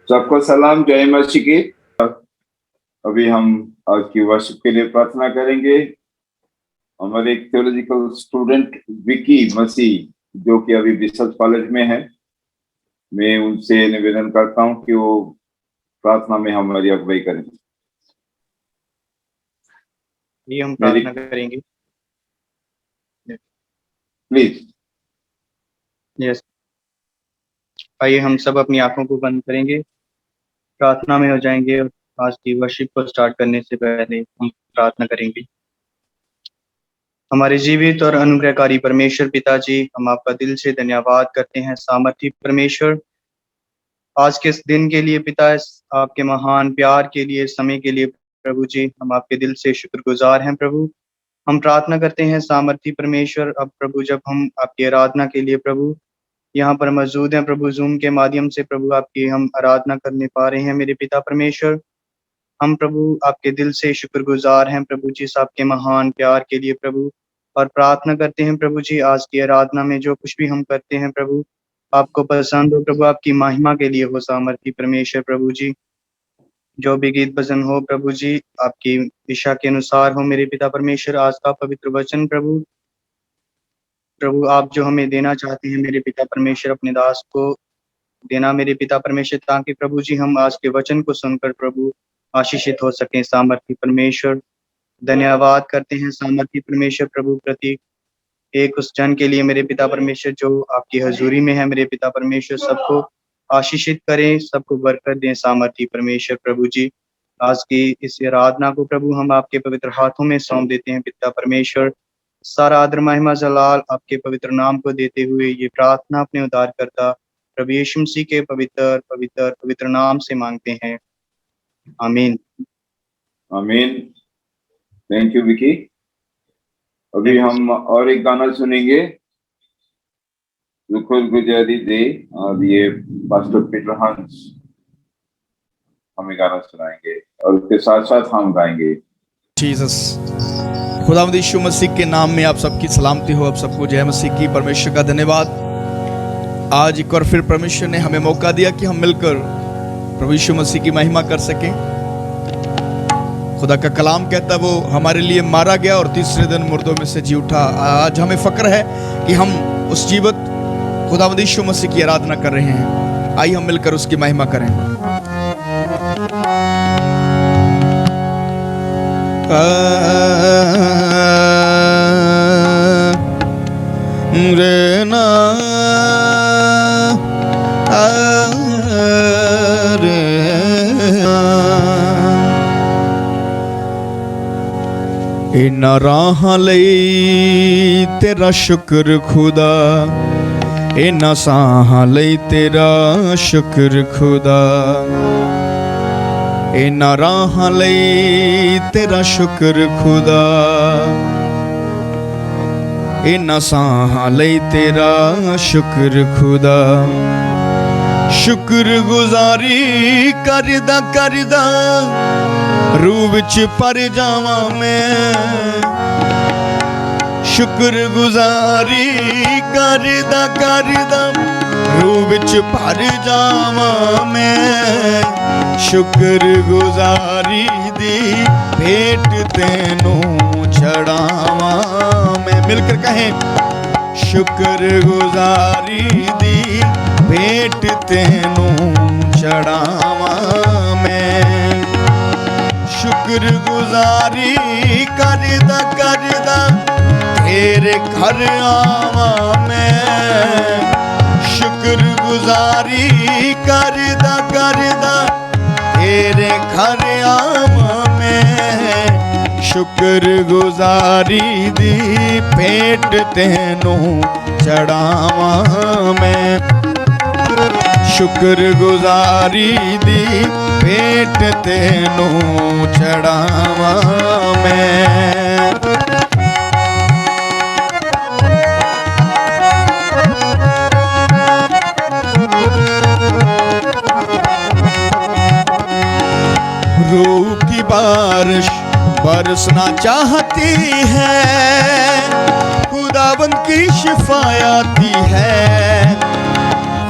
सबको सलाम, जय मसीह की। अभी हम आज की वर्शिप के लिए प्रार्थना करेंगे। हमारे एक थियोलॉजिकल स्टूडेंट विकी मसीह, जो कि अभी बिशप कॉलेज में है, मैं उनसे निवेदन करता हूं कि वो प्रार्थना में हमारी अगुवाई करें। ये हम प्रार्थना करेंगे, प्लीज। यस। आइए हम सब अपनी आंखों को बंद करेंगे, प्रार्थना में हो जाएंगे और आज की वर्शिप को स्टार्ट करने से पहले हम प्रार्थना करेंगे। हमारे जीवित और अनुग्रहकारी परमेश्वर पिताजी, हम आपका दिल से धन्यवाद करते हैं। सामर्थी परमेश्वर, आज के इस दिन के लिए पिता, आपके महान प्यार के लिए, समय के लिए प्रभु जी, हम आपके दिल से शुक्रगुजार हैं। प्रभु, हम प्रार्थना करते हैं सामर्थी परमेश्वर, अब प्रभु जब हम आपकी आराधना के लिए प्रभु यहाँ पर मौजूद हैं प्रभु, जूम के माध्यम से प्रभु आपकी हम आराधना करने पा रहे हैं मेरे पिता परमेश्वर, हम प्रभु आपके दिल से शुक्रगुजार हैं प्रभु जी, आपके महान प्यार के लिए प्रभु। और प्रार्थना करते हैं प्रभु जी, आज की आराधना में जो कुछ भी हम करते हैं प्रभु, आपको पसंद हो प्रभु, आपकी महिमा के लिए हो सामर्थी परमेश्वर प्रभु जी। जो भी गीत भजन हो प्रभु जी, आपकी दिशा के अनुसार हो मेरे पिता परमेश्वर। आज का पवित्र वचन प्रभु, आप जो हमें देना चाहते हैं मेरे पिता परमेश्वर, अपने दास को देना मेरे पिता परमेश्वर, ताकि प्रभु जी हम आज के वचन को सुनकर प्रभु आशीषित हो सकें सामर्थी परमेश्वर। धन्यवाद करते हैं सामर्थी परमेश्वर प्रभु प्रति एक उस जन के लिए मेरे पिता परमेश्वर जो आपकी हजूरी में है मेरे पिता परमेश्वर, सबको आशीषित करें, सबको बरकत दें सामर्थी परमेश्वर प्रभु जी। आज की इस आराधना को प्रभु हम आपके पवित्र हाथों में सौंप देते हैं पिता परमेश्वर। सारा आदर महिमा जलाल आपके पवित्र नाम को देते हुए ये प्रार्थना अपने उद्धार करता प्रभु यीशु मसीह के पवित्र पवित्र पवित्र नाम से मांगते हैं, आमीन। आमीन। Thank you Vicky. अभी हम और एक गाना सुनेंगे, गुजारी दे, और ये पास्टर पीटर हंस हमें गाना सुनाएंगे और उसके साथ साथ हम गाएंगे। जीसस, खुदावंद यीशु मसीह के नाम में आप सबकी सलामती हो, आप सबको जय मसीह की। परमेश्वर का धन्यवाद, आज एक और फिर परमेश्वर ने हमें मौका दिया कि हम मिलकर प्रभु यीशु मसीह की महिमा कर सकें। खुदा का कलाम कहता वो हमारे लिए मारा गया और तीसरे दिन मुर्दों में से जी उठा। आज हमें फक्र है कि हम उस जीवित खुदावंद यीशु मसीह की आराधना कर रहे हैं। आइए हम मिलकर उसकी महिमा करें। इन्ना राह लई तेरा शुक्र खुदा, इन्ना साह लई तेरा शुक्र खुदा, इन्ना राह लई तेरा शुक्र खुदा, इन्ना साह लई तेरा शुक्र खुदा। शुक्र गुजारी करदा करदा रूह विच पर जावां मैं, शुक्र गुजारी करदा करदा रूह विच पर जावां मैं, शुक्र गुजारी दी भेंट तेनू चढ़ावां मैं। मिलकर कहें, शुक्र गुजारी दी भेंट तेनू चढ़ावां मैं, शुक्र गुजारी करदा करदा तेरे घर आवां मैं, शुक्र गुजारी करदा करदा तेरे घर आवां मैं, शुक्र गुजारी दी भेंट तेनू चढ़ावां मैं, शुक्र गुजारी दी भेंट तेनू चढ़ावां मैं। रूह की बारिश बरसना चाहती है, खुदाबंद की शिफा आती है,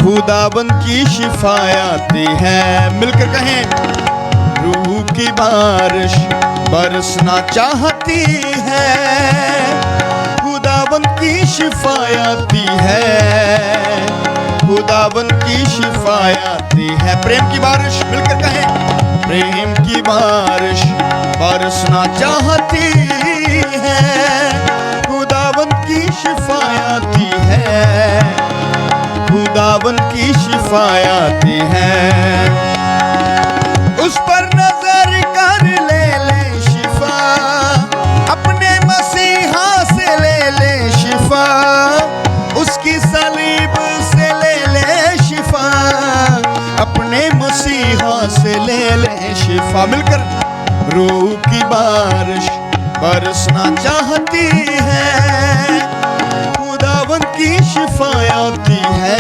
खुदाबंद की शिफायती है। मिलकर कहें, रूह की बारिश बरसना चाहती है, खुदाबंद की शिफायती है, खुदाबंद की शिफायती है। प्रेम की बारिश, मिलकर कहें, प्रेम की बारिश बरसना चाहती है, खुदाबंद की शिफायती है, खुदाबंद की शिफायती है। उस पर नजर कर ले शिफा, अपने मसीहा से ले शिफा, उसकी सलीब से ले शिफा, अपने मसीहा से ले शिफा। मिलकर, रूह की बारिश बरसना चाहती है, खुदाबंद की शिफायती है,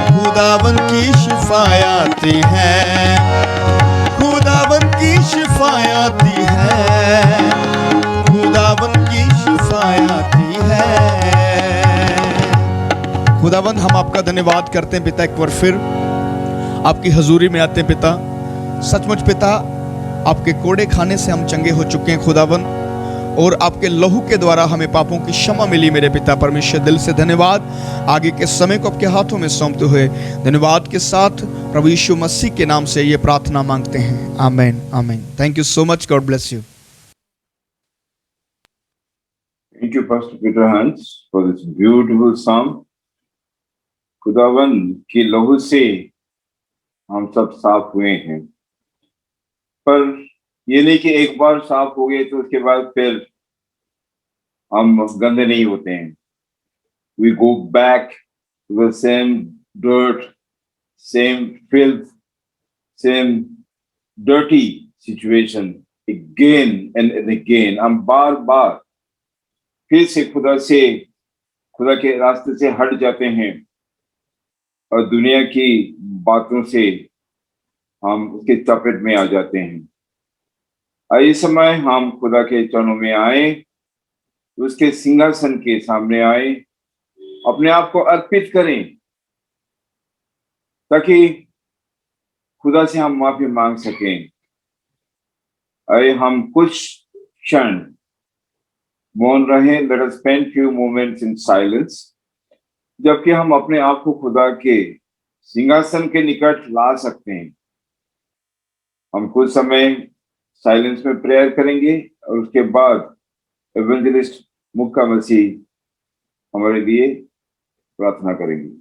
खुदाबंद की शिफायती है, खुदाबंद की शिफायती है, खुदाबंद की शिफायती है। खुदाबंद, हम आपका धन्यवाद करते हैं पिता, एक बार फिर आपकी हजूरी में आते हैं पिता। सचमुच पिता, आपके कोड़े खाने से हम चंगे हो चुके हैं खुदाबंद, और आपके लहू के द्वारा हमें पापों की क्षमा मिली मेरे पिता परमेश्वर। दिल से धन्यवाद। आगे के समय को आपके हाथों में सौंपते हुए धन्यवाद के साथ प्रभु यीशु मसीह के नाम से ये प्रार्थना मांगते हैं, आमीन आमीन। Thank you so much, God bless you. Thank you, Pastor Peter Hans, for this beautiful song. खुदावन की लहू से हम सब साफ हुए हैं, पर ये नहीं कि एक बार साफ हो गए तो उसके बाद फिर हम गंदे नहीं होते हैं। We go back to the same dirt, same filth, same dirty situation again and again. हम बार बार फिर से खुदा के रास्ते से हट जाते हैं और दुनिया की बातों से हम उसके चपेट में आ जाते हैं। इस समय हम खुदा के चरणों में आए, उसके सिंहासन के सामने आए, अपने आप को अर्पित करें ताकि खुदा से हम माफी मांग सकें। आइए हम कुछ क्षण मौन रहें। Let us spend few moments in silence, जबकि हम अपने आप को खुदा के सिंहासन के निकट ला सकते हैं। हम कुछ समय साइलेंस में प्रेयर करेंगे और उसके बाद एवेंजलिस्ट मुक्का मसीह हमारे लिए प्रार्थना करेंगे।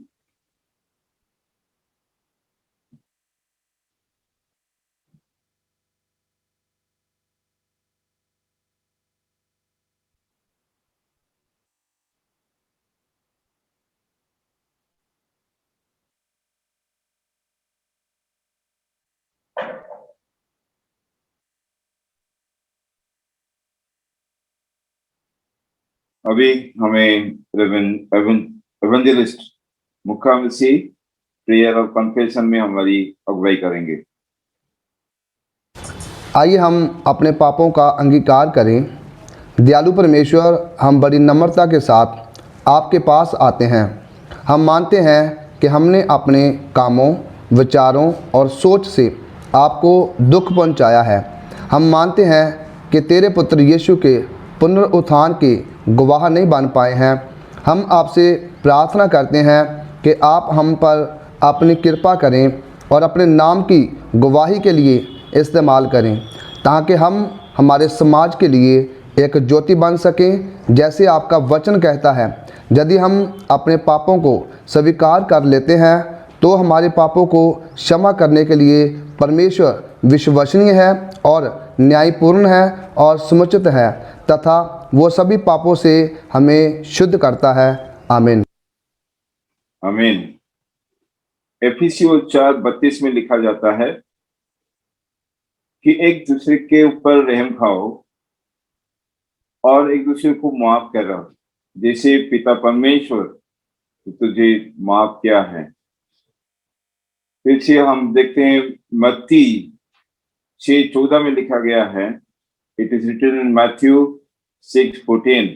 अभी हमें एवेंजलिस्ट मुक्का मसीह प्रेयर और कन्फेशन में हमारी अगुवाई करेंगे। आइए हम अपने पापों का अंगीकार करें। दयालु परमेश्वर, हम बड़ी नम्रता के साथ आपके पास आते हैं। हम मानते हैं कि हमने अपने कामों, विचारों और सोच से आपको दुख पहुंचाया है। हम मानते हैं कि तेरे पुत्र यीशु के पुनरुत्थान के गवाह नहीं बन पाए हैं। हम आपसे प्रार्थना करते हैं कि आप हम पर अपनी कृपा करें और अपने नाम की गवाही के लिए इस्तेमाल करें, ताकि हम हमारे समाज के लिए एक ज्योति बन सकें, जैसे आपका वचन कहता है। यदि हम अपने पापों को स्वीकार कर लेते हैं तो हमारे पापों को क्षमा करने के लिए परमेश्वर विश्वसनीय है और न्यायपूर्ण है और समुचित है, तथा वो सभी पापों से हमें शुद्ध करता है। आमीन आमीन। एफिसियों 4:32 में लिखा जाता है कि एक दूसरे के ऊपर रहम खाओ और एक दूसरे को माफ करो, जैसे पिता परमेश्वर तुझे माफ किया है। फिर से हम देखते हैं मत्ती 6:14 में लिखा गया है, it is written in Matthew 6:14,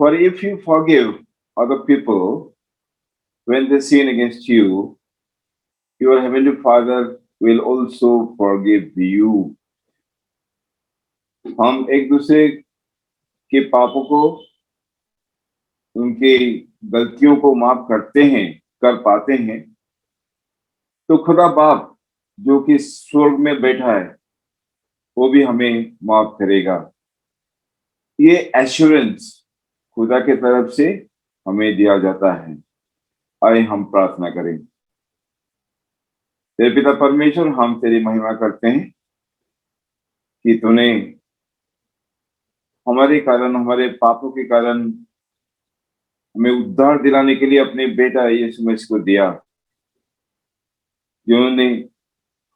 for if you forgive other people when they sin against you, your heavenly Father will also forgive you. हम एक दूसरे के पापों को, उनकी गलतियों को माफ करते हैं, कर पाते हैं, तो खुदा बाप जो कि स्वर्ग में बैठा है वो भी हमें माफ करेगा। ये एश्योरेंस खुदा के तरफ से हमें दिया जाता है। आइए हम प्रार्थना करें। तेरे पिता परमेश्वर, हम तेरी महिमा करते हैं कि तूने हमारे कारण, हमारे पापों के कारण हमें उद्धार दिलाने के लिए अपने बेटा यीशु मसीह को दिया, जिन्होंने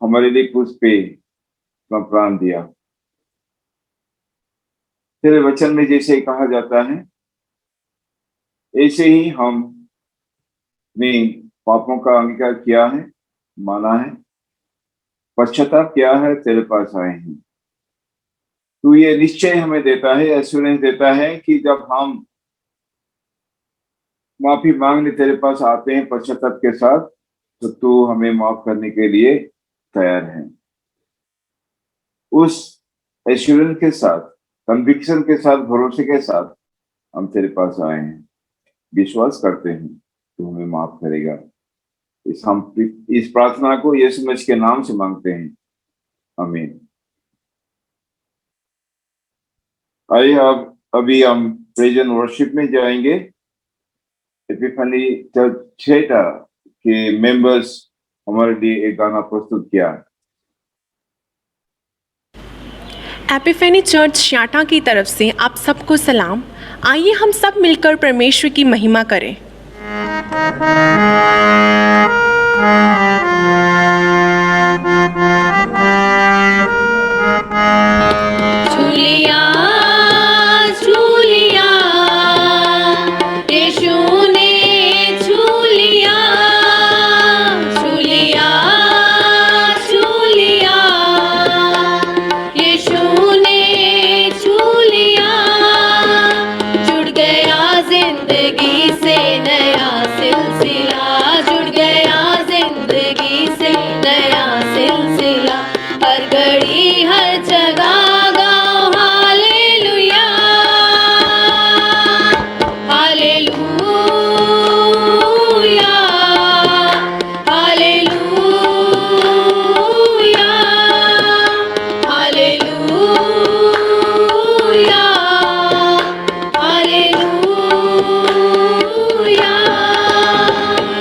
हमारे लिए क्रूस पे अपना प्राण दिया। तेरे वचन में जैसे कहा जाता है, ऐसे ही हमने पापों का अंगीकार किया है, माना है, पश्चाताप किया है, तेरे पास आए हैं। तू ये निश्चय हमें देता है, एश्योरेंस देता है कि जब हम माफी मांगने तेरे पास आते हैं पश्चाताप के साथ, तो तू हमें माफ करने के लिए तैयार है। उस एश्योरेंस के साथ, कन्विक्शन के साथ, भरोसे के साथ हम तेरे पास आए हैं, विश्वास करते हैं तू हमें माफ करेगा। इस प्रार्थना को यीशु मसीह के नाम से मांगते हैं, आमीन। आइए अब अभी हम प्रेज एंड वर्शिप में जाएंगे। एपिफनी चर्च छेटा के मेंबर्स हमारे लिए एक गाना प्रस्तुत किया। एपिफेनी चर्च श्याटा की तरफ से आप सबको सलाम। आइए हम सब मिलकर परमेश्वर की महिमा करें। झूलिया झूलिया यीशु ने झूलिया, झूलिया झूलिया यीशु ने झूलिया। जुड़ गया जिंदगी से नया सिलसिला, जुड़ गया जिंदगी से नया सिलसिला। हर घड़ी हर जगह गाओ hallelujah, hallelujah, hallelujah, hallelujah, hallelujah.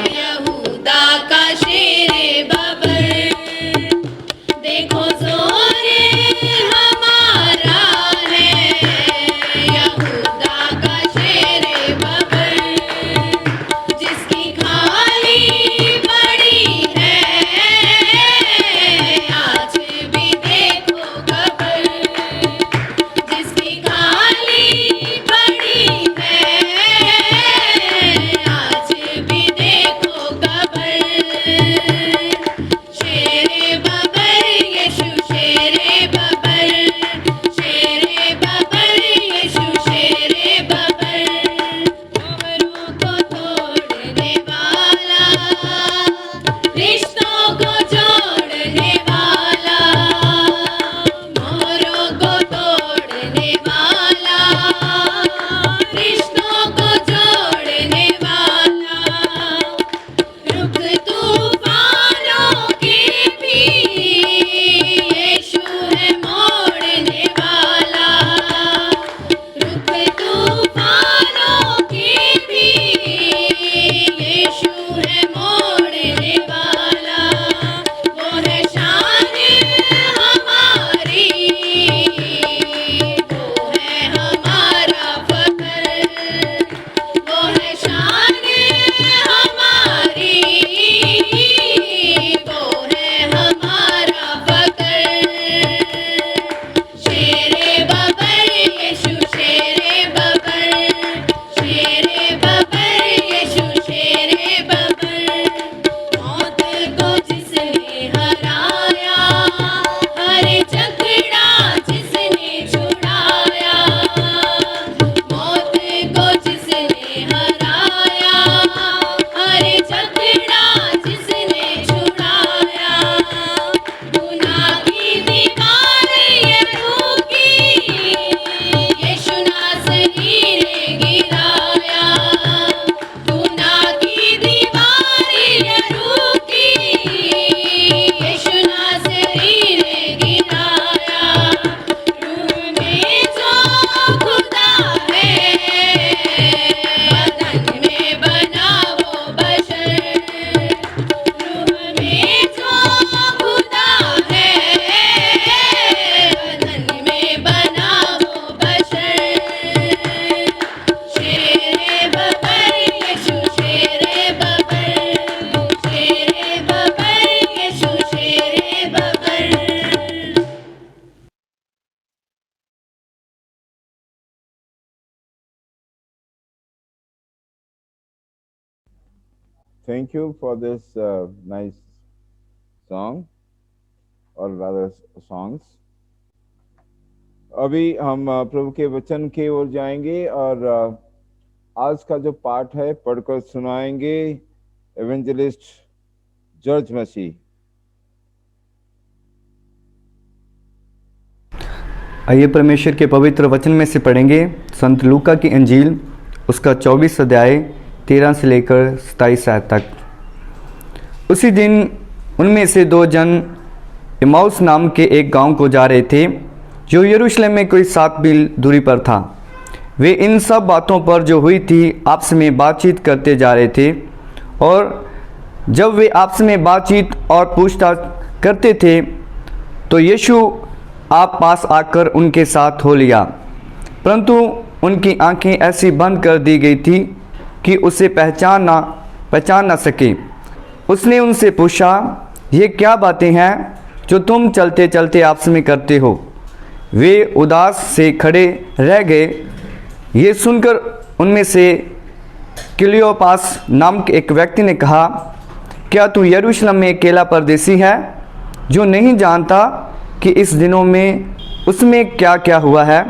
यहूदा का शेरे बबर, देखो जोरे हमारा है। यहूदा का शेरे बबर, जिसकी खाली पड़ी है, आज भी देखो कब्र, जिसकी खाली पड़ी है, आज भी देखो कब्र। thank you for this nice song or rather songs. अभी हम प्रभु के वचन की ओर जाएंगे और आज का जो पाठ है पढ़कर सुनाएंगे एवेंजलिस्ट जॉर्ज मसीह। आइए परमेश्वर के पवित्र वचन में से पढ़ेंगे संत लूका की इंजील, उसका 24 अध्याय 13 से लेकर 27 आयत तक। उसी दिन उनमें से 2 जन इमाउस नाम के एक गांव को जा रहे थे, जो यरूशलेम में कोई 7 मील दूरी पर था। वे इन सब बातों पर जो हुई थी आपस में बातचीत करते जा रहे थे, और जब वे आपस में बातचीत और पूछताछ करते थे तो यीशु आप पास आकर उनके साथ हो लिया, परंतु उनकी आंखें ऐसी बंद कर दी गई थी कि उसे पहचान ना सके। उसने उनसे पूछा, ये क्या बातें हैं जो तुम चलते चलते आपस में करते हो? वे उदास से खड़े रह गए। ये सुनकर उनमें से क्लियोपास नाम के एक व्यक्ति ने कहा, क्या तू यरूशलेम में अकेला परदेसी है, जो नहीं जानता कि इस दिनों में उसमें क्या क्या हुआ है?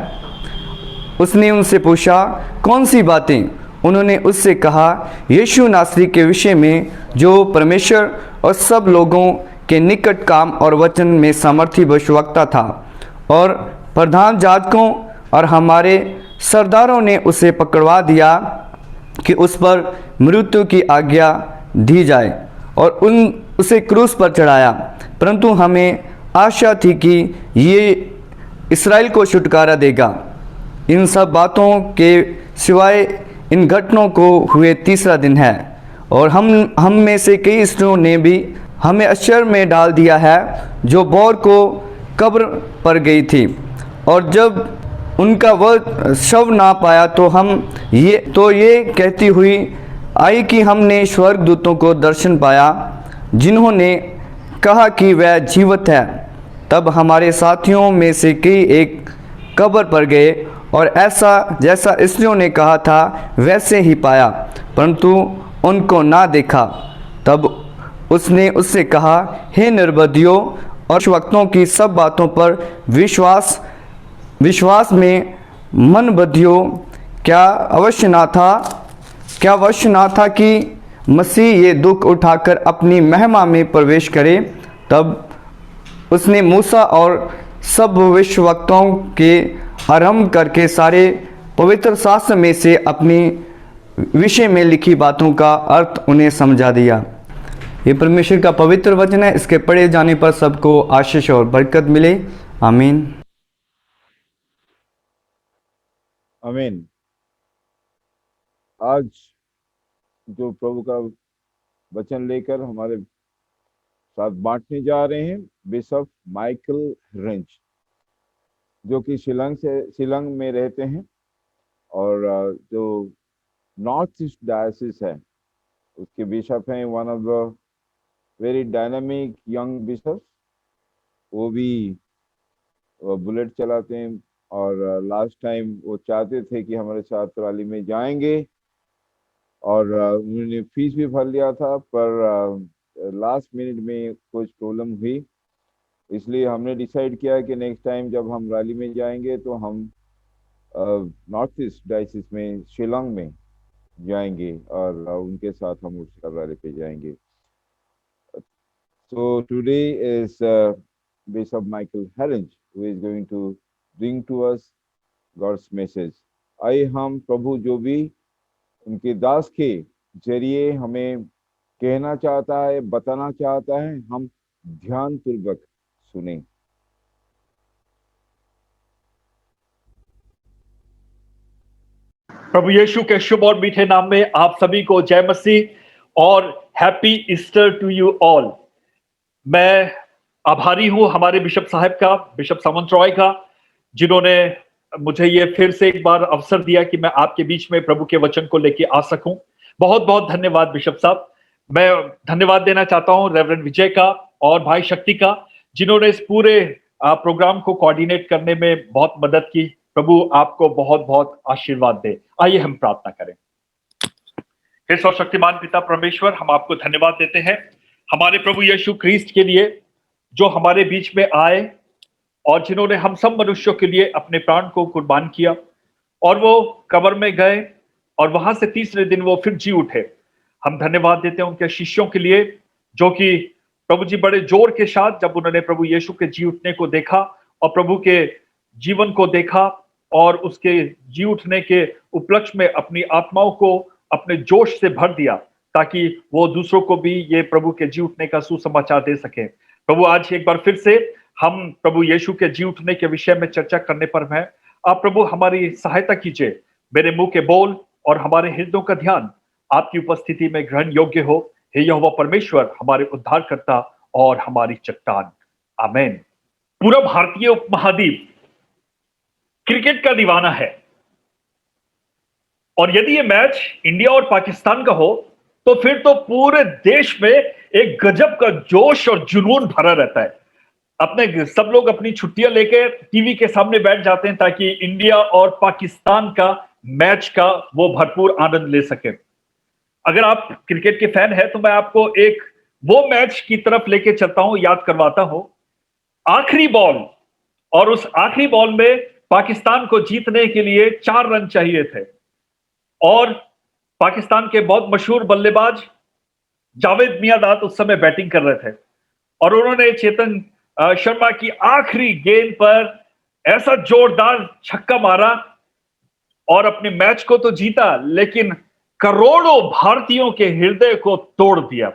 उसने उनसे पूछा, कौन सी बातें? उन्होंने उससे कहा, यीशु नासरी के विषय में, जो परमेश्वर और सब लोगों के निकट काम और वचन में सामर्थी भविष्यवक्ता था, और प्रधान याजकों और हमारे सरदारों ने उसे पकड़वा दिया कि उस पर मृत्यु की आज्ञा दी जाए और उसे क्रूस पर चढ़ाया। परंतु हमें आशा थी कि ये इस्राएल को छुटकारा देगा। इन सब बातों के सिवाय इन घटनाओं को हुए 3रा दिन है, और हम में से कई स्त्रियों ने भी हमें आश्चर्य में डाल दिया है, जो बौर को कब्र पर गई थी, और जब उनका वह शव ना पाया तो ये कहती हुई आई कि हमने स्वर्गदूतों को दर्शन पाया, जिन्होंने कहा कि वह जीवित है। तब हमारे साथियों में से कई एक कब्र पर गए और ऐसा जैसा स्त्रियों ने कहा था वैसे ही पाया, परंतु उनको ना देखा। तब उसने उससे कहा, हे निर्बुद्धियों और वक्तों की सब बातों पर विश्वास में मन बधियो, क्या अवश्य ना था कि मसीह ये दुख उठाकर अपनी महिमा में प्रवेश करे? तब उसने मूसा और सब भविष्यवक्ताओं के आरंभ करके सारे पवित्र शास्त्र में से अपनी विषय में लिखी बातों का अर्थ उन्हें समझा दिया। ये परमेश्वर का पवित्र वचन है। इसके पढ़े जाने पर सबको आशीष और बरकत मिले। आमीन। आमीन। आज जो प्रभु का वचन लेकर हमारे साथ बांटने जा रहे हैं बिशप माइकल रेंच, जो कि शिलंग में रहते हैं, और जो नॉर्थ ईस्ट डायसिस है उसके बिशप हैं, one of the very dynamic young bishop. वो भी बुलेट चलाते हैं, और लास्ट टाइम वो चाहते थे कि हमारे साथ रैली में जाएंगे, और उन्होंने फीस भी भर लिया था, पर लास्ट मिनट में कुछ प्रॉब्लम हुई, इसलिए हमने डिसाइड किया कि नेक्स्ट टाइम जब हम रैली में जाएंगे तो हम नॉर्थ ईस्ट डायसिस में शिलोंग में जाएंगे, और उनके साथ हम उस रैली पे जाएंगे। So today is Bishop Michael Helens who is going to bring to us God's message. आइए हम प्रभु जो भी उनके दास के जरिए हमें कहना चाहता है, बताना चाहता है, हम ध्यान पूर्वक सुने। प्रभु यीशु के शुभ और मीठे नाम में आप सभी को जय मसीह और happy Easter to you all. मैं आभारी हूं हमारे बिशप साहब का, बिशप सामंत रॉय का, जिन्होंने मुझे ये फिर से एक बार अवसर दिया कि मैं आपके बीच में प्रभु के वचन को लेके आ सकूं। बहुत बहुत धन्यवाद बिशप साहब। मैं धन्यवाद देना चाहता हूं रेवरेंड विजय का और भाई शक्ति का, जिन्होंने इस पूरे प्रोग्राम को कोऑर्डिनेट करने में बहुत मदद की। प्रभु आपको बहुत बहुत आशीर्वाद दे। आइए हम प्रार्थना करें। हे सर्वशक्तिमान पिता परमेश्वर, हम आपको धन्यवाद देते हैं हमारे प्रभु यीशु ख्रीस्त के लिए, जो हमारे बीच में आए और जिन्होंने हम सब मनुष्यों के लिए अपने प्राण को कुर्बान किया और वो कब्र में गए और वहां से तीसरे दिन वो फिर जी उठे। हम धन्यवाद देते हैं उनके शिष्यों के लिए, जो कि प्रभु जी बड़े जोर के साथ जब उन्होंने प्रभु यीशु के जी उठने को देखा और प्रभु के जीवन को देखा और उसके जी उठने के उपलक्ष्य में अपनी आत्माओं को अपने जोश से भर दिया, ताकि वो दूसरों को भी ये प्रभु के जी उठने का सुसमाचार दे सके। प्रभु आज एक बार फिर से हम प्रभु यीशु के जी उठने के विषय में चर्चा करने पर हैं। आप प्रभु हमारी सहायता कीजिए, मेरे मुंह के बोल और हमारे हृदयों का ध्यान आपकी उपस्थिति में ग्रहण योग्य हो। हे यहोवा परमेश्वर, हमारे उद्धारकर्ता और हमारी चट्टान, आमीन। पूरा भारतीय उपमहाद्वीप क्रिकेट का दीवाना है और यदि ये मैच इंडिया और पाकिस्तान का हो तो फिर तो पूरे देश में एक गजब का जोश और जुनून भरा रहता है। अपने सब लोग अपनी छुट्टियां लेकर टीवी के सामने बैठ जाते हैं ताकि इंडिया और पाकिस्तान का मैच का वो भरपूर आनंद ले सके। अगर आप क्रिकेट के फैन हैं तो मैं आपको एक वो मैच की तरफ लेके चलता हूं, याद करवाता हूं। आखिरी बॉल, और उस आखिरी बॉल में पाकिस्तान को जीतने के लिए 4 रन चाहिए थे और पाकिस्तान के बहुत मशहूर बल्लेबाज जावेद मियांदाद उस समय बैटिंग कर रहे थे और उन्होंने चेतन शर्मा की आखिरी गेंद पर ऐसा जोरदार छक्का मारा और अपने मैच को तो जीता, लेकिन करोड़ों भारतीयों के हृदय को तोड़ दिया।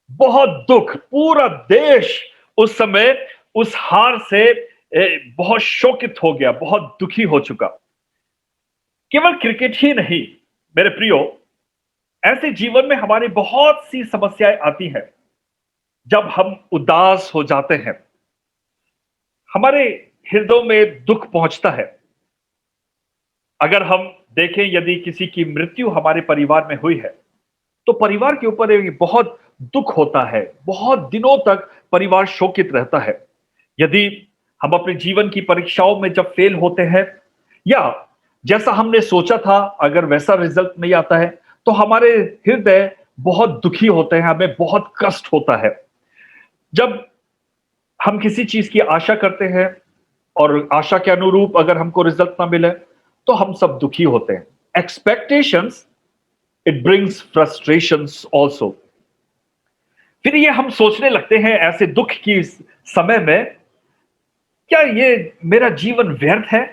बहुत दुख, पूरा देश उस समय उस हार से बहुत शोकित हो गया, बहुत दुखी हो चुका। केवल क्रिकेट ही नहीं मेरे प्रियो, ऐसे जीवन में हमारी बहुत सी समस्याएं आती हैं। जब हम उदास हो जाते हैं, हमारे हृदयों में दुख पहुंचता है। अगर हम देखें, यदि किसी की मृत्यु हमारे परिवार में हुई है तो परिवार के ऊपर एक बहुत दुख होता है, बहुत दिनों तक परिवार शोकित रहता है। यदि हम अपने जीवन की परीक्षाओं में जब फेल होते हैं या जैसा हमने सोचा था अगर वैसा रिजल्ट नहीं आता है तो हमारे हृदय बहुत दुखी होते हैं, हमें बहुत कष्ट होता है। जब हम किसी चीज की आशा करते हैं और आशा के अनुरूप अगर हमको रिजल्ट ना मिले तो हम सब दुखी होते हैं। Expectations it brings frustrations also. फिर ये हम सोचने लगते हैं ऐसे दुख की समय में, क्या ये मेरा जीवन व्यर्थ है?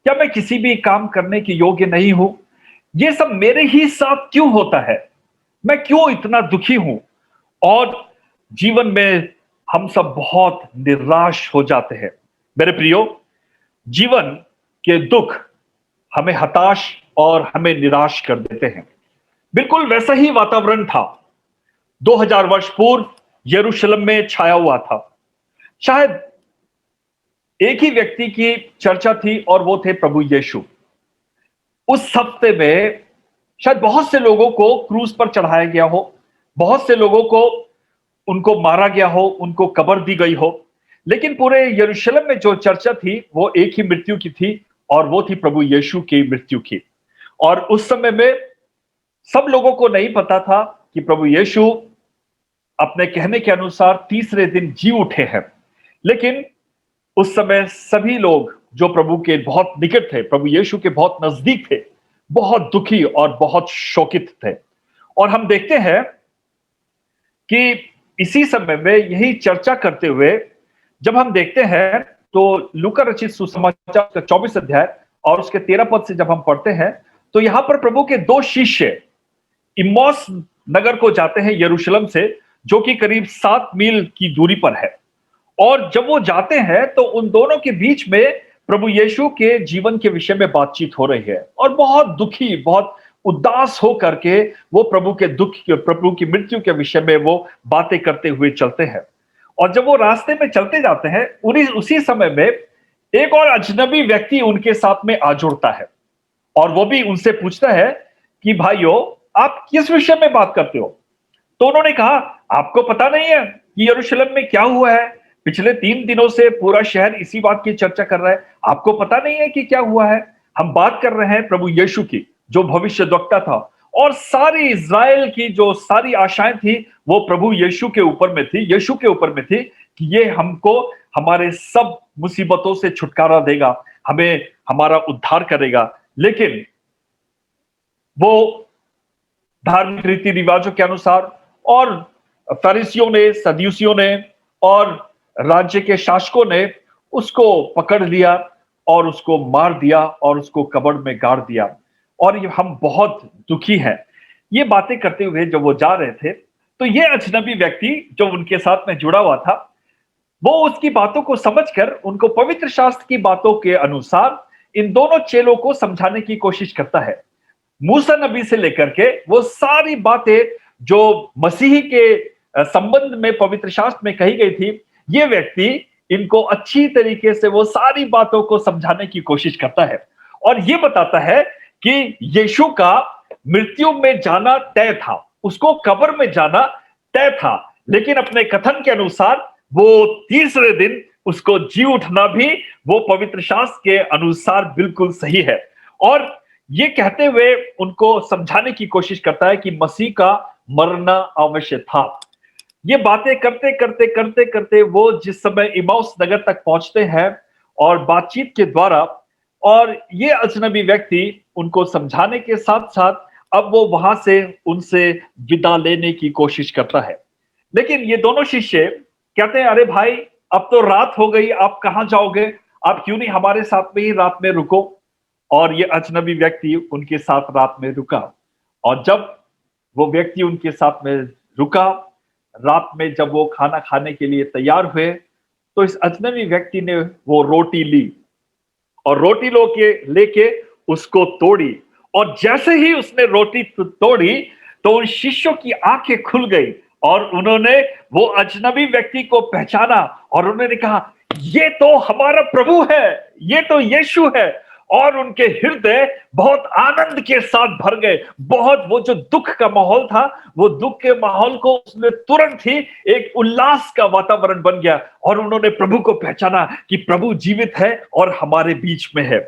क्या मैं किसी भी काम करने के योग्य नहीं हूं? ये सब मेरे ही साथ क्यों होता है? मैं क्यों इतना दुखी हूं? और जीवन में हम सब बहुत निराश हो जाते हैं। मेरे प्रियो, जीवन के दुख हमें हताश और हमें निराश कर देते हैं। बिल्कुल वैसा ही वातावरण था 2000 वर्ष पूर्व यरूशलेम में छाया हुआ था। शायद एक ही व्यक्ति की चर्चा थी और वो थे प्रभु यीशु। उस हफ्ते में शायद बहुत से लोगों को क्रूज पर चढ़ाया गया हो, बहुत से लोगों को उनको मारा गया हो, उनको कब्र दी गई हो, लेकिन पूरे यरूशलेम में जो चर्चा थी वो एक ही मृत्यु की थी और वो थी प्रभु यीशु की मृत्यु की। और उस समय में सब लोगों को नहीं पता था कि प्रभु यीशु अपने कहने के अनुसार तीसरे दिन जी उठे हैं। लेकिन उस समय सभी लोग जो प्रभु के बहुत निकट थे, प्रभु यीशु के बहुत नजदीक थे, बहुत दुखी और बहुत शोकित थे। और हम देखते हैं कि इसी समय में यही चर्चा करते हुए जब हम देखते हैं तो लूका रचित सुसमाचार का 24 अध्याय और उसके 13 पद से जब हम पढ़ते हैं तो यहां पर प्रभु के 2 शिष्य इम्मौस नगर को जाते हैं यरूशलेम से, जो कि करीब 7 मील की दूरी पर है। और जब वो जाते हैं तो उन दोनों के बीच में प्रभु यीशु के जीवन के विषय में बातचीत हो रही है और बहुत दुखी, बहुत उदास हो करके वो प्रभु के दुख, प्रभु की मृत्यु के विषय में वो बातें करते हुए चलते हैं। और जब वो रास्ते में चलते जाते हैं उसी समय में एक और अजनबी व्यक्ति उनके साथ में आ जुड़ता है और वो भी उनसे पूछता है कि भाइयों, आप किस विषय में बात करते हो? तो उन्होंने कहा, आपको पता नहीं है कि यरूशलेम में क्या हुआ है? पिछले 3 दिनों से पूरा शहर इसी बात की चर्चा कर रहा है। आपको पता नहीं है कि क्या हुआ है? हम बात कर रहे हैं प्रभु यीशु की, जो भविष्यद्वक्ता था और सारी इज़राइल की जो सारी आशाएं थी वो प्रभु यीशु के ऊपर में थी, यीशु के ऊपर में थी कि ये हमको हमारे सब मुसीबतों से छुटकारा देगा, हमें हमारा उद्धार करेगा। लेकिन वो धार्मिक रीति रिवाजों के अनुसार और फरीसियों ने, सदूसियों ने और राज्य के शासकों ने उसको पकड़ लिया और उसको मार दिया और उसको कब्र में गाड़ दिया। और ये हम बहुत दुखी हैं। ये बातें करते हुए जब वो जा रहे थे तो ये अजनबी व्यक्ति जो उनके साथ में जुड़ा हुआ था, वो उसकी बातों को समझकर उनको पवित्र शास्त्र की बातों के अनुसार इन दोनों चेलों को समझाने की कोशिश करता है। मूसा नबी से लेकर के वो सारी बातें जो मसीही के संबंध में पवित्र शास्त्र में कही गई थी, ये व्यक्ति इनको अच्छी तरीके से वो सारी बातों को समझाने की कोशिश करता है और ये बताता है कि यीशु का मृत्यु में जाना तय था, उसको कब्र में जाना तय था, लेकिन अपने कथन के अनुसार वो तीसरे दिन उसको जी उठना भी वो पवित्र शास्त्र के अनुसार बिल्कुल सही है। और ये कहते हुए उनको समझाने की कोशिश करता है कि मसीह का मरना अवश्य था। ये बातें करते करते करते करते वो जिस समय इमाउस नगर तक पहुंचते हैं और बातचीत के द्वारा, और ये अजनबी व्यक्ति उनको समझाने के साथ साथ अब वो वहां से उनसे विदा लेने की कोशिश करता है। लेकिन ये दोनों शिष्य कहते हैं, अरे भाई अब तो रात हो गई, आप कहां जाओगे, आप क्यों नहीं हमारे साथ में ही रात में रुको। और ये अजनबी व्यक्ति उनके साथ रात में रुका और जब वो व्यक्ति उनके साथ में रुका, रात में जब वो खाना खाने के लिए तैयार हुए तो इस अजनबी व्यक्ति ने वो रोटी ली और रोटी लेके उसको तोड़ी और जैसे ही उसने रोटी तोड़ी तो उन शिष्यों की आंखें खुल गई और उन्होंने वो अजनबी व्यक्ति को पहचाना और उन्होंने कहा, ये तो हमारा प्रभु है, ये तो यीशु है। और उनके हृदय बहुत आनंद के साथ भर गए। बहुत वो जो दुख का माहौल था, वो दुख के माहौल को उसने तुरंत ही एक उल्लास का वातावरण बन गया और उन्होंने प्रभु को पहचाना कि प्रभु जीवित है और हमारे बीच में है,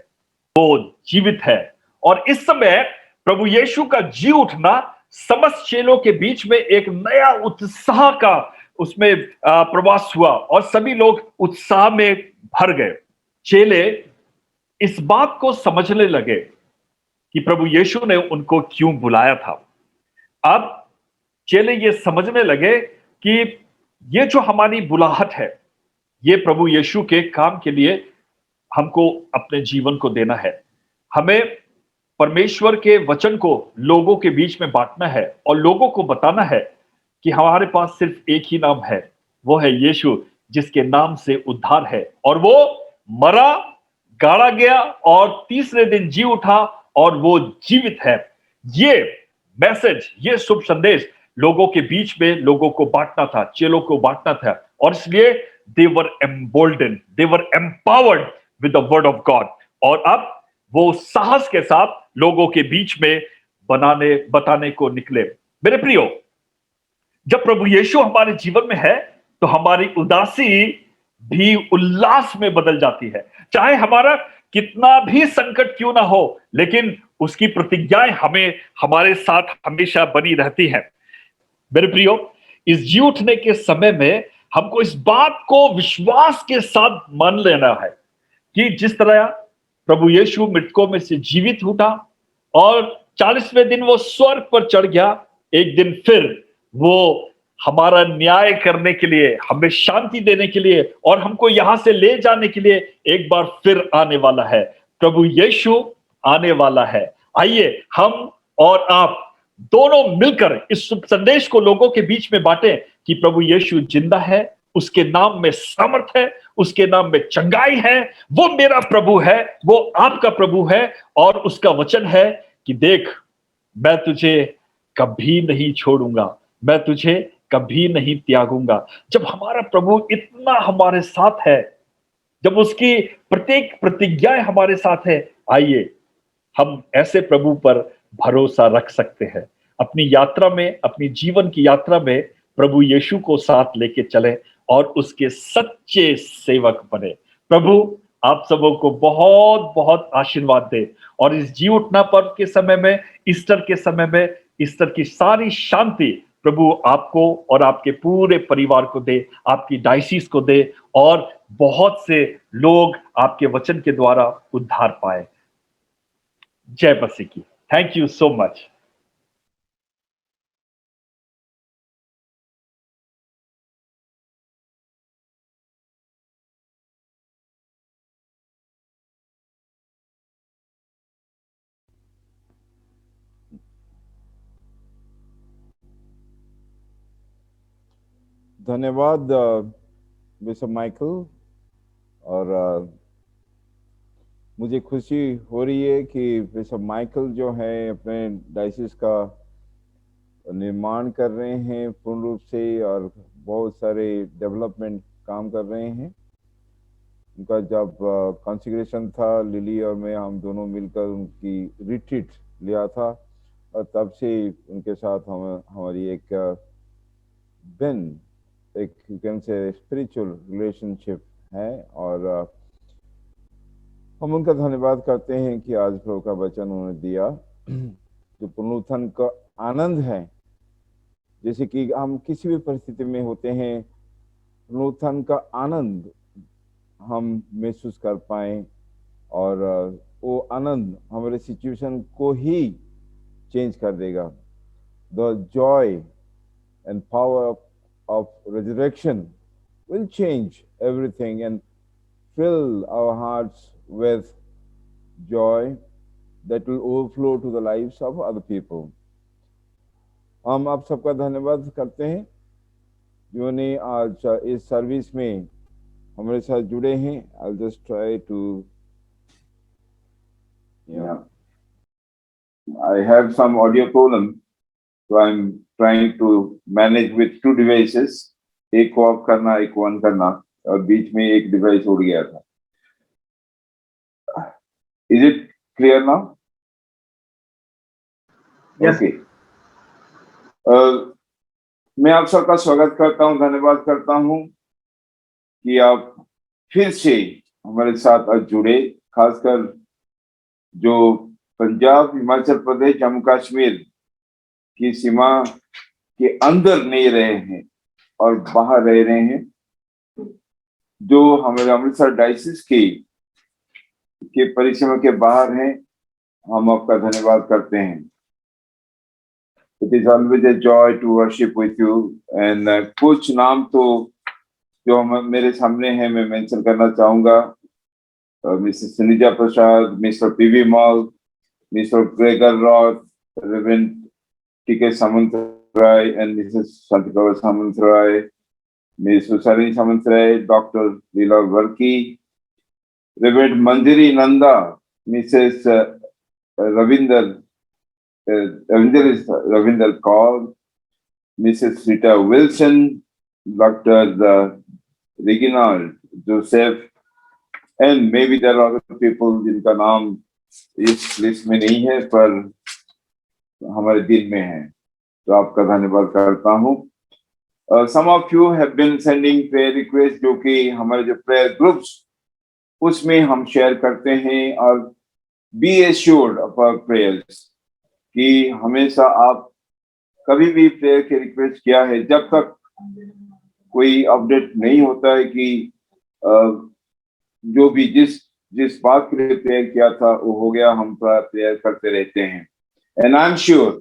वो जीवित है। और इस समय प्रभु यीशु का जी उठना समस्त चेलों के बीच में एक नया उत्साह का उसमें प्रवास हुआ और सभी लोग उत्साह में भर गए। चेले इस बात को समझने लगे कि प्रभु यीशु ने उनको क्यों बुलाया था। अब चेले ये समझने लगे कि ये जो हमारी बुलाहट है, ये प्रभु यीशु के काम के लिए हमको अपने जीवन को देना है। हमें परमेश्वर के वचन को लोगों के बीच में बांटना है और लोगों को बताना है कि हमारे पास सिर्फ एक ही नाम है, वो है यीशु, जिसके नाम से उद्धार है। और वो मरा, गाड़ा गया और तीसरे दिन जी उठा और वो जीवित है। ये मैसेज, ये शुभ संदेश लोगों के बीच में लोगों को बांटना था, चेलों को बांटना था और इसलिए they were emboldened, they were empowered with the word of God। और अब वो साहस के साथ लोगों के बीच में बताने को निकले। मेरे प्रियो, जब प्रभु यीशु हमारे जीवन में है तो हमारी उदासी भी उल्लास में बदल जाती है। चाहे हमारा कितना भी संकट क्यों ना हो, लेकिन उसकी प्रतिज्ञाएं हमें हमारे साथ हमेशा बनी रहती हैं। मेरे प्रियो, इस जी उठने के समय में हमको इस बात को विश्वास के साथ मान लेना है कि जिस तरह प्रभु यीशु मृतकों में से जीवित उठा और 40वें दिन वो स्वर्ग पर चढ़ गया, एक दिन फिर वो हमारा न्याय करने के लिए, हमें शांति देने के लिए और हमको यहां से ले जाने के लिए एक बार फिर आने वाला है। प्रभु यीशु आने वाला है। आइए हम और आप दोनों मिलकर इस संदेश को लोगों के बीच में बांटें कि प्रभु यीशु जिंदा है, उसके नाम में सामर्थ है, उसके नाम में चंगाई है। वो मेरा प्रभु है, वो आपका प्रभु है और उसका वचन है कि देख, मैं तुझे कभी नहीं छोड़ूंगा, मैं तुझे कभी नहीं त्यागूंगा। जब हमारा प्रभु इतना हमारे साथ है, जब उसकी प्रत्येक प्रतिज्ञाएं हमारे साथ है, आइए हम ऐसे प्रभु पर भरोसा रख सकते हैं। अपनी यात्रा में, अपनी जीवन की यात्रा में प्रभु यीशु को साथ लेके चलें और उसके सच्चे सेवक बने। प्रभु आप सबों को बहुत बहुत आशीर्वाद दे और इस जी उठना पर्व के समय में, ईस्टर के समय में, ईस्टर की सारी शांति प्रभु आपको और आपके पूरे परिवार को दे, आपकी डायसिस को दे और बहुत से लोग आपके वचन के द्वारा उद्धार पाए। जय मसीह की। Thank you so much. धन्यवाद बिशप माइकल। और मुझे खुशी हो रही है कि बिशप माइकल जो है अपने डायसिस का निर्माण कर रहे हैं पूर्ण रूप से और बहुत सारे डेवलपमेंट काम कर रहे हैं। उनका जब कॉन्सिग्रेशन था, लिली और मैं हम दोनों मिलकर उनकी रिट्रीट लिया था और तब से उनके साथ हमारी एक you can say spiritual relationship है। और हम उनका धन्यवाद करते हैं कि आज प्रभु का वचन उन्होंने दिया जो पुनरुत्थान का आनंद है। जैसे कि हम किसी भी परिस्थिति में होते हैं, पुनरुत्थान का आनंद हम महसूस कर पाए और वो आनंद हमारे सिचुएशन को ही चेंज कर देगा। The Joy and power of resurrection will change everything and fill our hearts with joy that will overflow to the lives of other people. हम आप सबका धन्यवाद करते हैं जिन्होंने आज इस सर्विस में हमारे साथ जुड़े हैं। I'll just try to I have some audio problem, so I'm trying to manage with two devices, एक को ऑफ करना, एक ऑन करना, और बीच में एक डिवाइस उड़ गया था। Is it clear now? Yes. Okay. मैं आप सबका स्वागत करता हूं, धन्यवाद करता हूं कि आप फिर से हमारे साथ आज जुड़े। खासकर जो पंजाब, हिमाचल प्रदेश, जम्मू कश्मीर की सीमा के अंदर नहीं रहे हैं और बाहर रह रहे हैं, जो हमारे अमृतसर डायसिस के परिसीमा के बाहर हैं, हम आपका धन्यवाद करते हैं। It is always a joy to worship with you and कुछ नाम तो जो मेरे सामने हैं मैं मेंशन करना चाहूंगा। Mrs Sunita Prasad, Mr PV Mall, Mr Gregor Roth, Reverend TK Samantaray and Mrs. Santikava Samantray, Ms. Susari Samantray, Dr. Leela Varki, Reverend Manjari Nanda, Mrs. Ravinder Kaur, Mrs. Rita Wilson, Dr. Reginald Joseph, and maybe there are other people जिनका नाम इस list में नहीं है पर हमारे दिल में है, तो आपका धन्यवाद करता हूँ। Some of you have been sending prayer requests, जो कि हमारे जो prayer groups उसमें हम शेयर करते हैं, और be assured of our prayers कि हमेशा आप कभी भी प्रेयर की रिक्वेस्ट किया है, जब तक कोई अपडेट नहीं होता है कि जो भी जिस बात के लिए प्रेयर किया था वो हो गया, हम प्रेयर करते रहते हैं। And I'm sure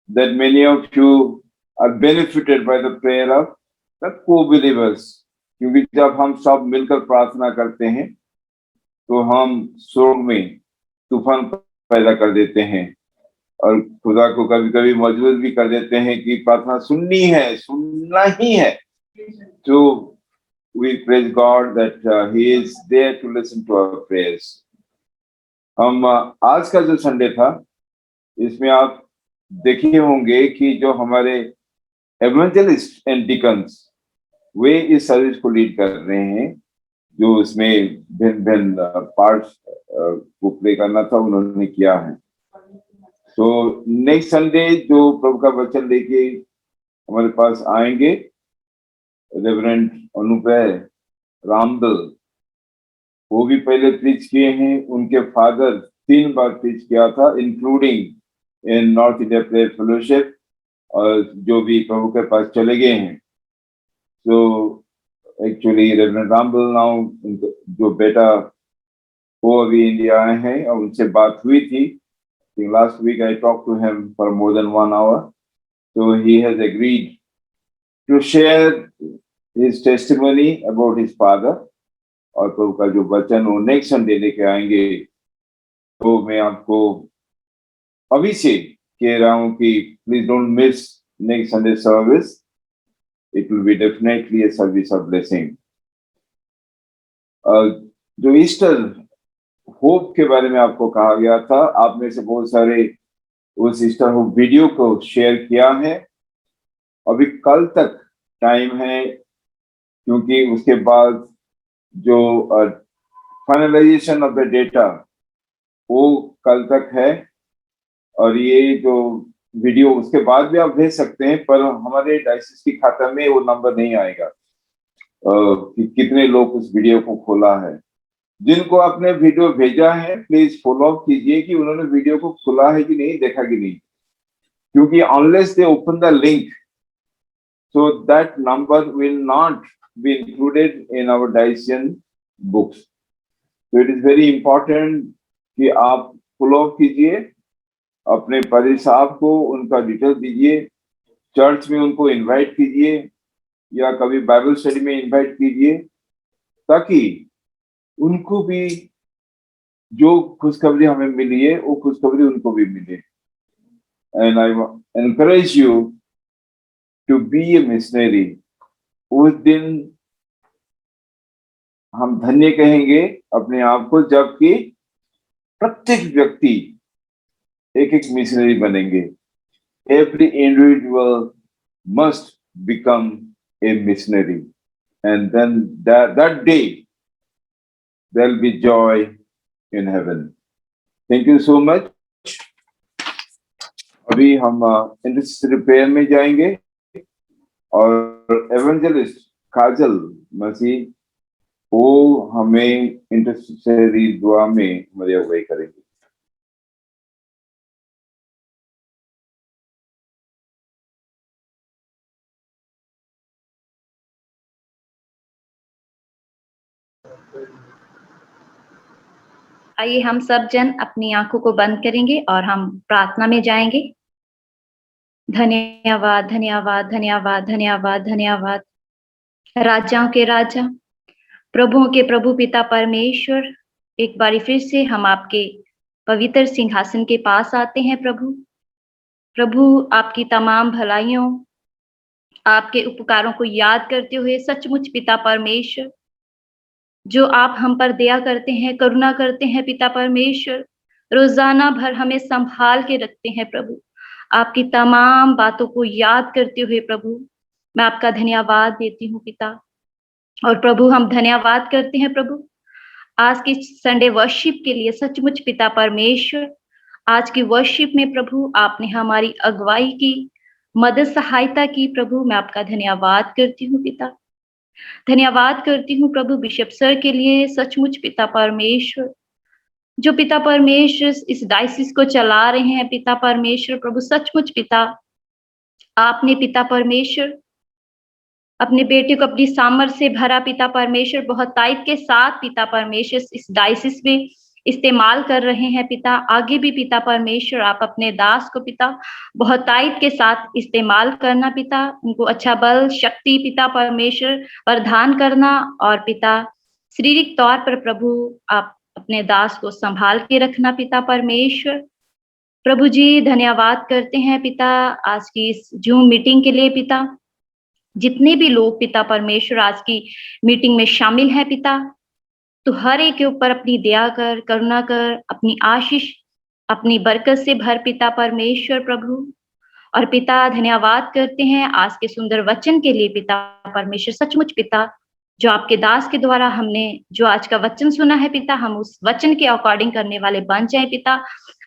that many of you are benefited by the prayer of the co-believers, क्योंकि जब हम सब मिलकर प्रार्थना करते हैं तो हम स्वर्ग में तूफान पैदा कर देते हैं और खुदा को कभी कभी मजबूर भी कर देते हैं कि प्रार्थना सुनना ही है। तो we praise God that he is there to listen to our prayers. हम आज का जो संडे था इसमें आप देखे होंगे कि जो हमारे एवेंजलिस्ट एंड डिकन्स वे इस सर्विस को लीड कर रहे हैं, जो उसमें भिन्न पार्ट्स को प्ले करना था उन्होंने किया है। तो नेक्स्ट संडे जो प्रभु का वचन लेके हमारे पास आएंगे रेवरेंड अनुपय रामदल, वो भी पहले प्रीच किए हैं। उनके फादर 3 बार प्रीच किया था, including in north India prayer fellowship, और जो भी प्रभु के पास चले गए हैं। तो एक्चुअली रेवरेंड रामबल नाउ, जो बेटा वो अभी इंडिया आए हैं और उनसे बात हुई थी। Last week I talk to him for more than 1 hour, so he has agreed to share his testimony about his father। और प्रभु का जो वचन वो नेक्स्ट संडे लेके आएंगे। तो मैं आपको अभी से कह रहा हूं कि please don't miss next Sunday service, it will be definitely a service of blessing. जो ईस्टर होप के बारे में आपको कहा गया था, आप में से बहुत सारे उस ईस्टर होप वीडियो को शेयर किया है। अभी कल तक टाइम है, क्योंकि उसके बाद जो फाइनलाइजेशन ऑफ द डेटा वो कल तक है। और ये जो वीडियो उसके बाद भी आप भेज सकते हैं, पर हमारे डायसिस की खाता में वो नंबर नहीं आएगा कि कितने लोग उस वीडियो को खोला है। जिनको आपने वीडियो भेजा है, प्लीज फॉलो अप कीजिए कि उन्होंने वीडियो को खोला है कि नहीं, देखा कि नहीं, क्योंकि unless they open the link, so that number will not be included in our Daisian books. So it is very important कि आप फॉलो अप कीजिए, अपने पादरी साहब को उनका डिटेल दीजिए, चर्च में उनको इनवाइट कीजिए या कभी बाइबल स्टडी में इनवाइट कीजिए, ताकि उनको भी जो खुशखबरी हमें मिली है वो खुशखबरी उनको भी मिले। And I encourage you to be a missionary. उस दिन हम धन्य कहेंगे अपने आप को, जबकि प्रत्येक व्यक्ति एक एक मिशनरी बनेंगे। Every individual must become a missionary, and then that day there will be joy in heaven. Thank you so much. अभी हम इंटरसेसरी प्रेयर में जाएंगे और एवेंजलिस्ट काजल मसीह वो हमें इंटरसेसरी दुआ में हमारी अगुवाई करेंगे। आइए हम सब जन अपनी आंखों को बंद करेंगे और हम प्रार्थना में जाएंगे। धन्यवाद धन्यवाद धन्यवाद धन्यवाद धन्यवाद। राजाओं के राजा, प्रभुओं के प्रभु पिता परमेश्वर, एक बारी फिर से हम आपके पवित्र सिंहासन के पास आते हैं। प्रभु आपकी तमाम भलाइयों, आपके उपकारों को याद करते हुए, सचमुच पिता परमेश्वर जो आप हम पर दया करते हैं, करुणा करते हैं पिता परमेश्वर, रोजाना भर हमें संभाल के रखते हैं प्रभु। आपकी तमाम बातों को याद करते हुए प्रभु मैं आपका धन्यवाद देती हूँ पिता। और प्रभु हम धन्यवाद करते हैं प्रभु आज की संडे वर्शिप के लिए। सचमुच पिता परमेश्वर, आज की वर्शिप में प्रभु आपने हमारी अगुवाई की, मदद सहायता की प्रभु। मैं आपका धन्यवाद करती हूँ पिता। धन्यवाद करती हूँ प्रभु बिशप सर के लिए। सचमुच पिता परमेश्वर जो पिता परमेश्वर इस डायसिस को चला रहे हैं पिता परमेश्वर प्रभु, सचमुच पिता आपने पिता परमेश्वर अपने बेटे को अपनी सामर्थ से भरा पिता परमेश्वर, बहुत ताइद के साथ पिता परमेश्वर इस डायसिस में इस्तेमाल कर रहे हैं पिता। आगे भी पिता परमेश्वर आप अपने दास को पिता बहुत ताइद के साथ इस्तेमाल करना पिता, उनको अच्छा बल शक्ति पिता परमेश्वर प्रदान करना, और पिता शारीरिक तौर पर प्रभु आप अपने दास को संभाल के रखना पिता परमेश्वर। प्रभु जी धन्यवाद करते हैं पिता आज की इस जूम मीटिंग के लिए पिता। जितने भी लोग पिता परमेश्वर आज की मीटिंग में शामिल हैं पिता, तो हर एक के ऊपर अपनी दया कर, करुणा कर, अपनी आशीष, अपनी बरकत से भर पिता परमेश्वर प्रभु। और पिता धन्यवाद करते हैं आज के सुंदर वचन के लिए पिता परमेश्वर। सचमुच पिता जो आपके दास के द्वारा हमने जो आज का वचन सुना है पिता, हम उस वचन के अकॉर्डिंग करने वाले बन जाए पिता,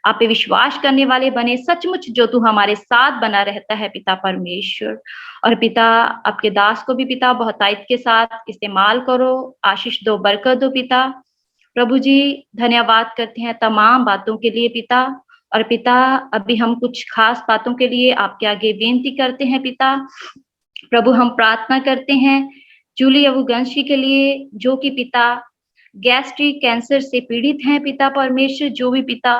आप पे विश्वास करने वाले बने। सचमुच जो तू हमारे साथ बना रहता है पिता परमेश्वर। और पिता आपके दास को भी पिता बहुत ताइद के साथ इस्तेमाल करो, आशीष दो, बरकत दो पिता। प्रभु जी धन्यवाद करते हैं तमाम बातों के लिए पिता। और पिता अभी हम कुछ खास बातों के लिए आपके आगे विनती करते हैं पिता। प्रभु हम प्रार्थना करते हैं जूली अबुगंशी के लिए, जो कि पिता गैस्ट्रिक कैंसर से पीड़ित हैं पिता परमेश्वर। जो भी पिता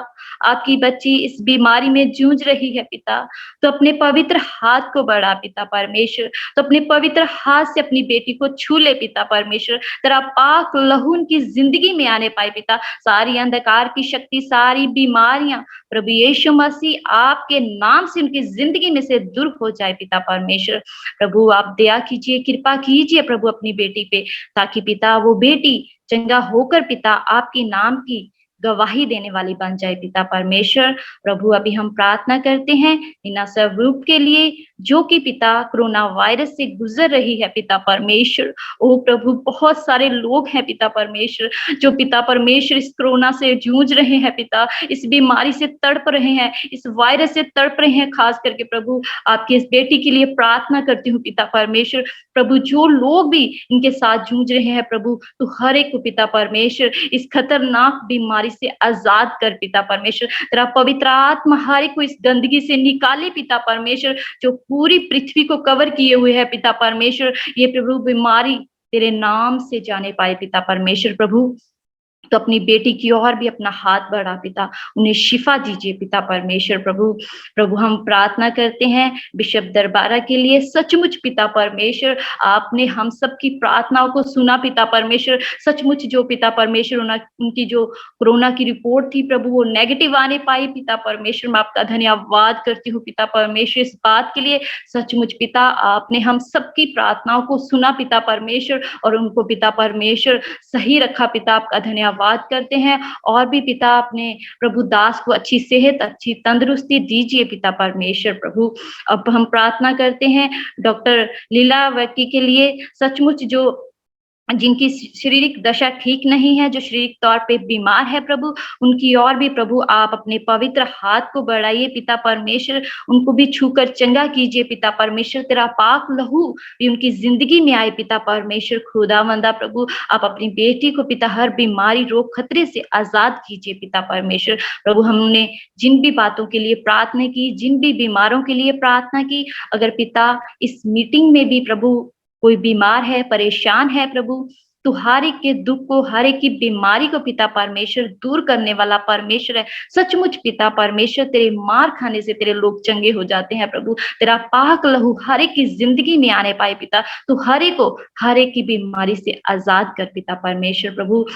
आपकी बच्ची इस बीमारी में जूझ रही है पिता, तो अपने पवित्र हाथ को बढ़ा पिता परमेश्वर, तो अपने पवित्र हाथ से अपनी बेटी को छू ले पिता परमेश्वर। तेरा पाक लहू उनकी जिंदगी में आने पाए पिता। सारी अंधकार की शक्ति, सारी बीमारियां प्रभु यीशु मसीह आपके नाम से उनकी जिंदगी में से दूर हो जाए पिता परमेश्वर। प्रभु आप दया कीजिए, कृपा कीजिए प्रभु अपनी बेटी पे, ताकि पिता वो बेटी चंगा होकर पिता आपके नाम की गवाही देने वाली बन जाए पिता परमेश्वर। प्रभु अभी हम प्रार्थना करते हैं नीना स्वरूप के लिए, जो कि पिता कोरोना वायरस से गुजर रही है पिता परमेश्वर। ओ प्रभु बहुत सारे लोग हैं पिता परमेश्वर, जो पिता परमेश्वर इस कोरोना से जूझ रहे हैं पिता, इस बीमारी से तड़प रहे हैं, इस वायरस से तड़प रहे हैं। खास करके प्रभु आपकी इस बेटी के लिए प्रार्थना करती हूँ पिता परमेश्वर। प्रभु जो लोग भी इनके साथ जूझ रहे हैं प्रभु, तो हर एक को पिता परमेश्वर इस खतरनाक बीमारी से आजाद कर पिता परमेश्वर। तेरा पवित्र आत्मा हर एक को इस गंदगी से निकाले पिता परमेश्वर, जो पूरी पृथ्वी को कवर किए हुए है पिता परमेश्वर। ये प्रभु बीमारी तेरे नाम से जाने पाए पिता परमेश्वर। प्रभु तो अपनी बेटी की ओर भी अपना हाथ बढ़ा पिता, उन्हें शिफा दीजिए पिता परमेश्वर। प्रभु हम प्रार्थना करते हैं बिशप दरबारा के लिए। सचमुच पिता परमेश्वर आपने हम सबकी प्रार्थनाओं को सुना पिता परमेश्वर। सचमुच जो पिता परमेश्वर उनकी जो कोरोना की रिपोर्ट थी प्रभु, वो नेगेटिव आने पाई पिता परमेश्वर। मैं आपका धन्यवाद करती हूँ पिता परमेश्वर इस बात के लिए। सचमुच पिता आपने हम सबकी प्रार्थनाओं को सुना पिता परमेश्वर, और उनको पिता परमेश्वर सही रखा पिता। आपका धन्यवाद करते हैं। और भी पिता अपने प्रभु दास को अच्छी सेहत, अच्छी तंदुरुस्ती दीजिए पिता परमेश्वर। प्रभु अब हम प्रार्थना करते हैं डॉक्टर लीलावती के लिए। सचमुच जो जिनकी शारीरिक दशा ठीक नहीं है, जो शारीरिक तौर पे बीमार है प्रभु, उनकी ओर भी प्रभु आप अपने पवित्र हाथ को बढ़ाइए पिता परमेश्वर। उनको भी छूकर चंगा कीजिए पिता परमेश्वर। तेरा पाक लहू भी उनकी जिंदगी में आए पिता परमेश्वर। खुदावंदा प्रभु आप अपनी बेटी को पिता हर बीमारी, रोग, खतरे से आजाद कीजिए पिता परमेश्वर। प्रभु हमने जिन भी बातों के लिए प्रार्थना की, जिन भी बीमारों के लिए प्रार्थना की, अगर पिता इस मीटिंग में भी प्रभु कोई बीमार है, परेशान है प्रभु, तो हर एक के दुख को, हर एक की बीमारी को पिता परमेश्वर दूर करने वाला परमेश्वर है। सचमुच पिता परमेश्वर तेरे मार खाने से तेरे लोग चंगे हो जाते हैं प्रभु। तेरा पाक लहू हर एक की जिंदगी में आने पाए पिता, तो हर एक को हर एक की बीमारी से आजाद कर पिता परमेश्वर। प्रभु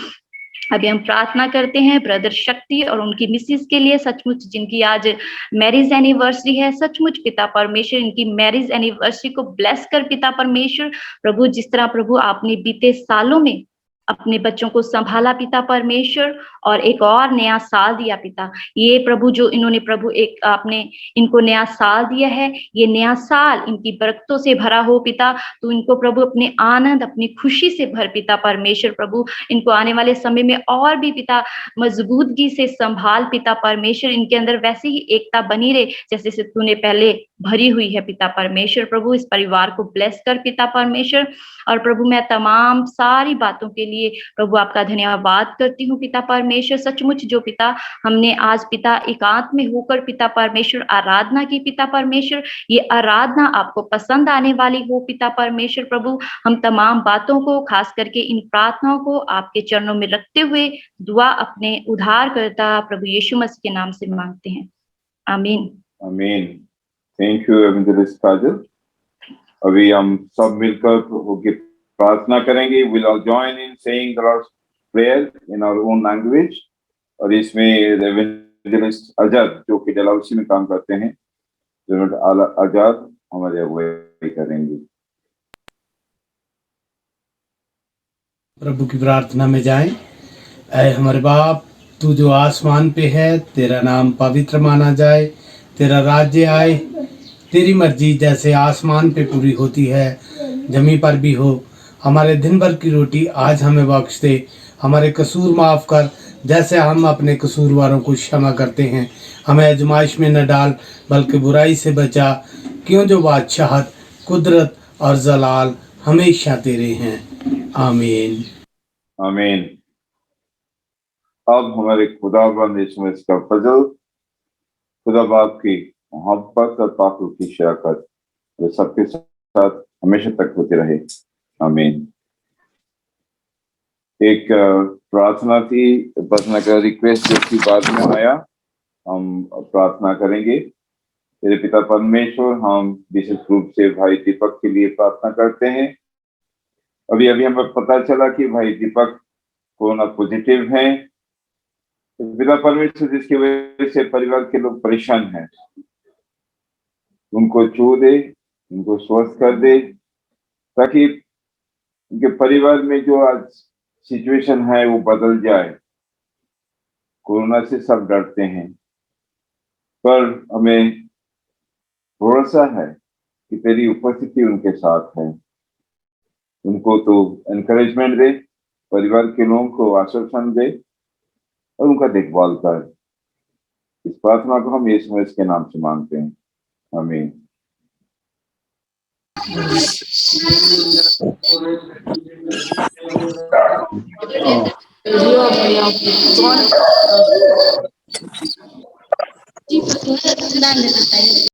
अभी हम प्रार्थना करते हैं ब्रदर शक्ति और उनकी मिसिस के लिए, सचमुच जिनकी आज मैरिज एनिवर्सरी है। सचमुच पिता परमेश्वर इनकी मैरिज एनिवर्सरी को ब्लेस कर पिता परमेश्वर। प्रभु जिस तरह प्रभु आपने बीते सालों में अपने बच्चों को संभाला पिता परमेश्वर, और एक और नया साल दिया पिता। ये प्रभु जो इन्होंने प्रभु एक आपने इनको नया साल दिया है, ये नया साल इनकी बरकतों से भरा हो पिता। तो इनको प्रभु अपने आनंद, अपनी खुशी से भर पिता परमेश्वर। प्रभु इनको आने वाले समय में और भी पिता मजबूती से संभाल पिता परमेश्वर। इनके अंदर वैसे ही एकता बनी रहे जैसे से तूने पहले भरी हुई है पिता परमेश्वर। प्रभु इस परिवार को ब्लेस कर पिता परमेश्वर। और प्रभु मैं तमाम सारी बातों के लिए प्रभु आपका धन्यवाद करती हूँ पिता परमेश्वर। सचमुच जो पिता हमने आज पिता एकांत में होकर पिता परमेश्वर आराधना की पिता परमेश्वर, ये आराधना आपको पसंद आने वाली हो पिता परमेश्वर। प्रभु हम तमाम बातों को, खास करके इन प्रार्थनाओं को आपके चरणों में रखते हुए दुआ अपने उद्धारकर्ता प्रभु यीशु मसीह के नाम से मांगते हैं, आमीन। आमीन। थैंक यू एवेंजलिस्ट काजल। अभी हम सब मिलकर प्रभु की प्रार्थना करेंगे। We'll all join in saying the Lord's prayer in our own language। और इसमें एवेंजलिस्ट आजाद जो कि डलहौसी में काम करते हैं, आजाद हमारे अगुवाई करेंगे। प्रभु की प्रार्थना में जाएं। ऐ हमारे बाप, तू जो आसमान पे है, तेरा नाम पवित्र माना जाए, तेरा राज्य आए, तेरी मर्जी जैसे आसमान पे पूरी होती है जमीन पर भी हो। हमारे दिन भर की रोटी आज हमें बख्श दे, हमारे कसूर माफ कर जैसे हम अपने कसूरवारों को क्षमा करते हैं। हमें आजमाइश में न डाल बल्कि बुराई से बचा, क्यों जो बादशाहत, कुदरत और जलाल हमेशा तेरे हैं, आमीन। आमीन। अब हमारे खुदाबंद यीशु मसीह का फजल, खुदा बाप की मोहब्बत और पापों की शराकत वो सबके साथ हमेशा तक होती रहे। आमीन। एक प्रार्थना थी, प्रार्थना का रिक्वेस्ट जो कि बाद में आया, हम प्रार्थना करेंगे। तेरे पिता परमेश्वर, हम विशेष रूप से भाई दीपक के लिए प्रार्थना करते हैं। अभी अभी हमें पता चला कि भाई दीपक कोरोना पॉजिटिव हैं। पिता परमेश्वर, जिसकी वजह से परिवार के लोग परेशान हैं, उनको छू दे, उनको स्वस्थ कर दे, ताकि उनके परिवार में जो आज सिचुएशन है वो बदल जाए। कोरोना से सब डरते हैं, पर हमें भरोसा है कि तेरी उपस्थिति उनके साथ है। उनको तो एनकरेजमेंट दे, परिवार के लोगों को आश्वासन दे और उनका देखभाल कर। इस प्रार्थना को हम यीशु मसीह के नाम से मांगते हैं। आमीन।